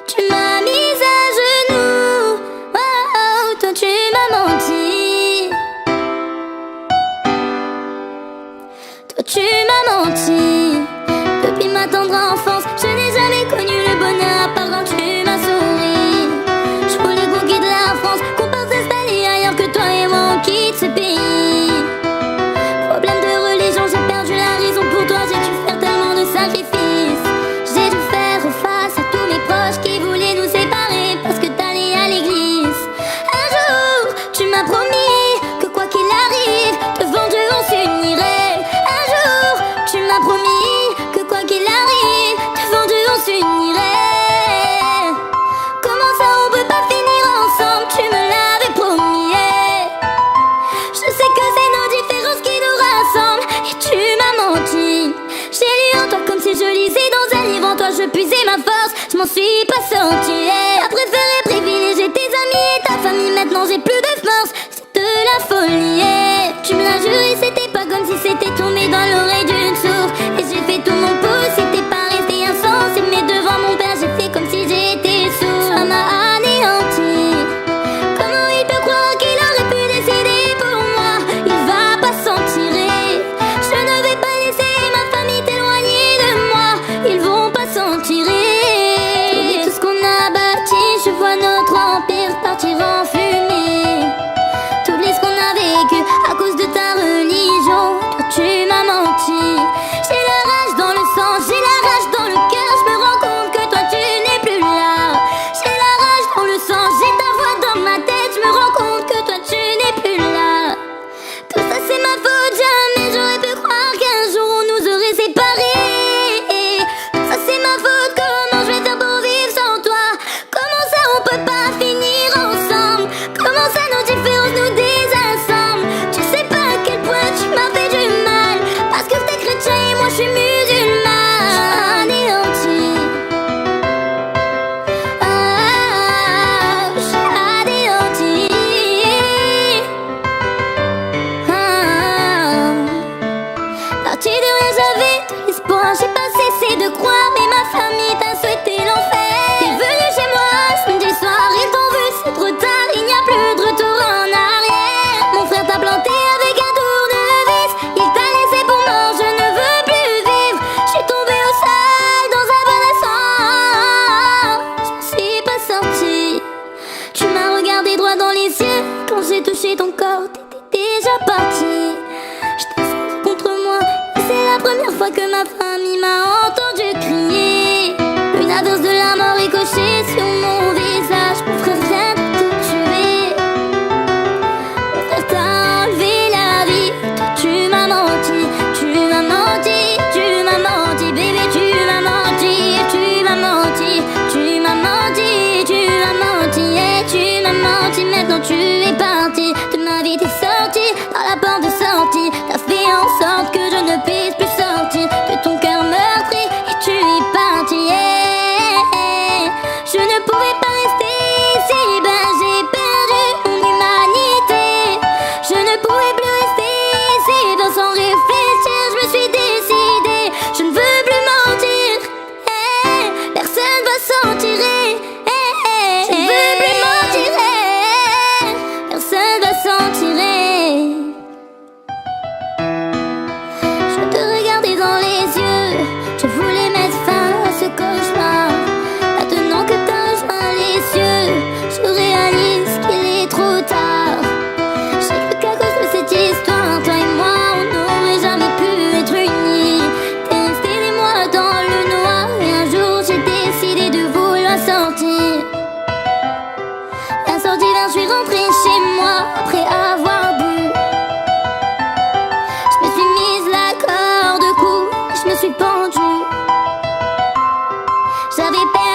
Tu m'as mise à genoux, oh, oh, toi tu m'as menti. Toi tu m'as menti. Depuis ma tendre enfance, je n'ai jamais connu le bonheur à part quand tu m'as souri. Je voulais qu'on quitte la France, qu'on parte s'installer ailleurs, que toi et moi on quitte ce pays. Problème de religion, j'ai perdu la raison. Pour toi j'ai dû faire tellement de sacrifices. J'ai dû faire face à tous mes proches qui voulaient nous séparer parce que t'allais à l'église. Un jour, tu m'as promis que quoi qu'il arrive, devant Dieu on s'unirait. Un jour, tu m'as promis que quoi qu'il arrive, devant Dieu on s'unirait. Comment ça on peut pas finir ensemble? Tu me l'avais promis. Je sais que c'est nos différences qui nous rassemblent et tu m'as menti. J'ai lu en toi comme si je lisais dans un livre. En toi je puisais ma force, je m'en suis pas sortie. T'as préféré privilégier tes amis et ta famille. Maintenant j'ai plus de force, c'est de la folie. Tu me l'as juré, c'était pas comme si c'était tombé dans l'oreille d'une sourde. Et j'ai fait tout mon possible, t'es pas resté insensé. Mais devant mon père j'ai fait comme si j'étais sourde. Ça m'a anéanti. Comment il peut croire qu'il aurait pu décider pour moi? Il va pas s'en tirer. Je ne vais pas laisser ma famille t'éloigner de moi. Ils vont pas s'en tirer. Tout ce qu'on a bâti, je vois notre empire partir en fumée. T'oublies ce qu'on a vécu à cause de ta religion. Toi tu m'as menti. J'ai la rage dans le sang, j'ai la rage dans le cœur. Je me rends compte que toi tu n'es plus là. J'ai la rage dans le sang, j'ai ta voix dans ma tête. Je me rends compte que toi tu n'es plus là. Tout ça c'est ma faute, jamais j'aurais pu croire qu'un jour on nous aurait séparés. Tout ça c'est ma faute, comment je vais faire pour vivre sans toi? Comment ça on peut pas finir ensemble? Comment ça nos différences nous désassemblent? Tu sais pas à quel point tu m'as fait du mal. Parce que t'es chrétien et moi je suis musulmane. Anéanti. Ah, je suis anéanti. Parti de rien, j'avais de l'espoir. J'ai pas cessé de croire, mais ma famille t'a souhaité l'enfer. T'es venu chez moi samedi soir, ils t'ont vu, c'est trop tard. Il n'y a plus de retour en arrière. Mon frère t'a planté avec un tournevis. Il t'a laissé pour mort, je ne veux plus vivre. Je suis tombée au sol dans un bon ascenseur. Je me suis pas sortie. Tu m'as regardé droit dans les yeux. Quand j'ai touché ton corps, t'étais déjà parti. Je t'ai serré contre moi, et c'est la première fois que ma famille m'a entendu crier. Une averse de la mort ricochée sur mon visage. Mon frère vient de te tuer. Mon frère t'a enlevé la vie. Toi tu m'as menti, tu m'as menti, tu m'as menti, bébé tu m'as menti, tu m'as menti, tu m'as menti, tu m'as menti, et tu m'as menti. Maintenant tu es parti de ma vie, t'es sorti par la porte de sortie. T'as fait en sorte que je ne puisse plus sortir de ton cœur meurtri et tu es parti. Je ne pouvais pas rester ici, ben j'ai perdu mon humanité. Je ne pouvais plus rester ici, ben sans réfléchir, je me suis décidée. Je ne veux plus mentir, personne va s'en tirer. Je ne veux plus mentir, personne va s'en tirer. Je te regardais dans les yeux, je voulais mettre fin à ce cauchemar. Maintenant que t'as rejoint les cieux, je réalise qu'il est trop tard. Je sais que qu'à cause de cette histoire, toi et moi, on n'aurait jamais pu être unis. T'es resté des mois dans le noir et un jour j'ai décidé de vouloir sortir. Un soir d'hiver, je suis rentrée chez moi après avoir bu. Je me suis mise la corde au cou, je me suis pendue. J'avais perdu